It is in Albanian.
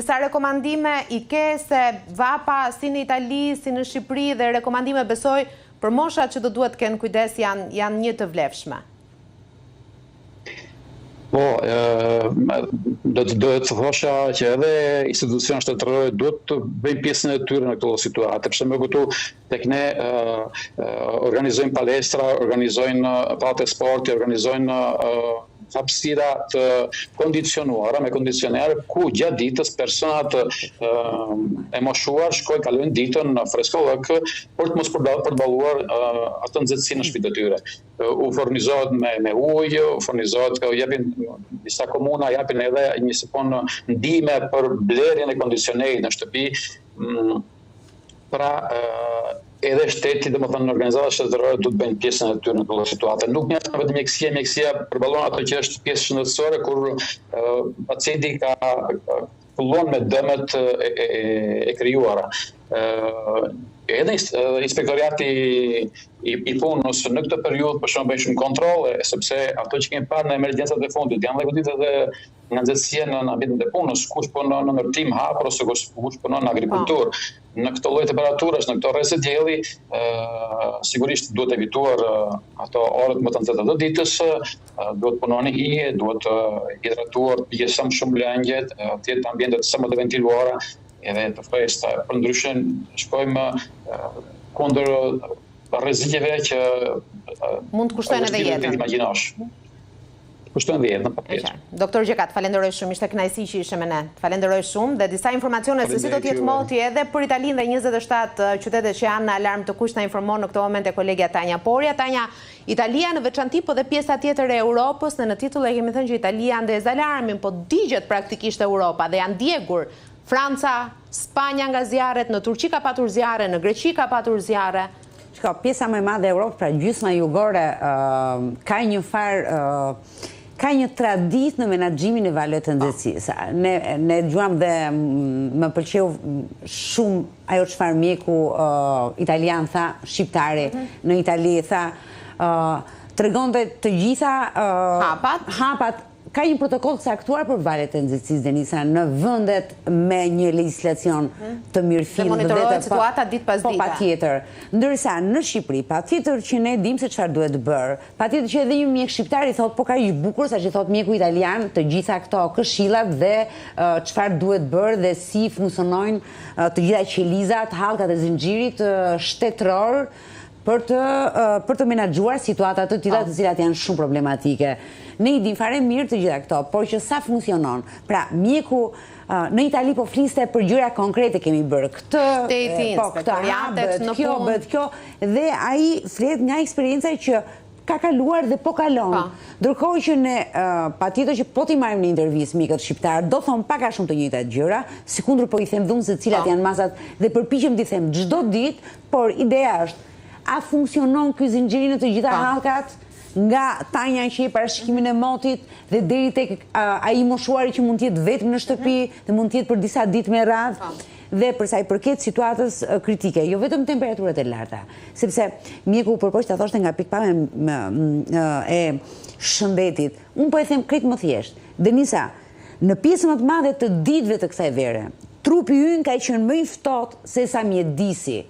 Sa rekomandime i ke se vapa si në Itali, si në Shqipëri dhe rekomandime besoj për moshat që do duhet të kenë kujdes janë një të vlefshme? Po, do të thosha që edhe institucionet shtetërore duhet të bëjnë pjesën e tyre në këto situate. Pse më këtu tek ne organizojnë palestra, organizojnë pate sporti, organizojnë hapësira të kondicionuara me kondicioner ku gjatë ditës personat e moshuar shkojnë kalojnë ditën në freskollëk për të mos përballuar atë nxehtësi në shtëpitë e tyre. U furnizohet me ujë, u furnizohet japin disa komuna japin edhe një sipon ndihmë për blerjen e kondicionerit në shtëpi. Pra edhe shteti, domethënë organizatat shtetërore duhet të bëjnë pjesën e tyre në këtë situatë. Nuk mjafton vetëm mjekësia përballon ato që është pjesë shëndetësore kur pacienti ka fillon me dëmet e krijuara. Edhe inspektoriati i punës në këtë periudhë për shembull bëjnë shumë kontrolle, sepse ato që kemi parë në emergjencat e fundit janë goditje edhe nga nxehtësia në ambientin e punës, kush punon në ndërtim hapur ose kush punon në agrikulturë. Në këtë lloj temperaturash, në këto rrezë dielli, sigurisht duhet evituar ato orët më të nxehta të ditës, duhet punoni hije, duhet hidratuar, pjesë më shumë lëngjet, të jetë ambientet sa më të ventiluara, edhe të freskëta. Përndryshe shkojmë kundër rrezikeve që mund të kushtojnë edhe jetën. Imagjinosh. Kushtojnë jetën, patjetër. Doktor Gjekat, falenderoj shumë, ishte kënaqësi që ishe me ne. Falenderoj shumë dhe disa informacione se si do të jetë moti edhe për Italinë dhe 27 qytetet që janë në alarm të kuq na informon në këtë moment e kolegja Tanja Porja. Tanja, Italia në veçanti po dhe pjesa tjetër e Europës, në titull e kemi thënë që Italia ndez alarmin, po digjet praktikisht Europa dhe janë djegur Franca, Spanja nga zjarret, në Turqi ka patur zjarre, në Greqi ka patur zjarre. Shko, pjesa më e madhe e Europës, pra gjysma jugore, ka një traditë në menaxhimin e valëve të nxehtësisë. Ne dëgjuam dhe më pëlqeu shumë ajo çfarë mjeku italian tha, shqiptari në Itali tha, tregonte të gjitha hapat. Ka një protokoll të caktuar për valët e nxehtësisë, Denisa, në vendet me një legjislacion të mirëfillt. Dhe monitorohet situata ditë pas dite. Po, patjetër. Ndërsa në Shqipëri, patjetër që ne dimë se çfarë duhet bërë. Patjetër që edhe një mjek shqiptar i thotë, po ka i bukur sa që thotë mjeku italian, të gjitha këto këshillat dhe çfarë duhet bërë dhe si funksionojnë të gjitha qelizat, hallkat e zinxhirit shtetëror për të menaxhuar situata të tilla të cilat janë shumë problematike. Ne i dim fare mirë të gjitha këto, por që sa funksionon. Pra, mjeku në Itali po fliste për gjëra konkrete kemi bërë. Këtë, këtë habet, kjo, bëhet kjo, dhe ai flet nga eksperienca që ka kaluar dhe po kalon. Ndërkohë që ne patjetër që po t'i marrim në intervistë mikët shqiptar, do thon pak a shumë të njëjtat gjëra, sikundër po i them dhunë se cilat janë masat dhe përpiqem t'i them çdo ditë, por ideja është a funksionon ky zinxhiri në të gjitha hallkat? Nga Tanja që i parashikimi e motit dhe deri tek ai moshuari që mund të jetë vetëm në shtëpi dhe mund të jetë për disa ditë me radhë dhe për sa i përket situatës kritike, jo vetëm temperaturat e larta, sepse mjeku përpoq ta thoshte nga pikpamja e shëndetit. Unë po e them krejt më thjesht. Denisa, në pjesën më të madhe të ditëve të kësaj vere, trupi ynë ka qenë më i ftohtë se sa mjedisi.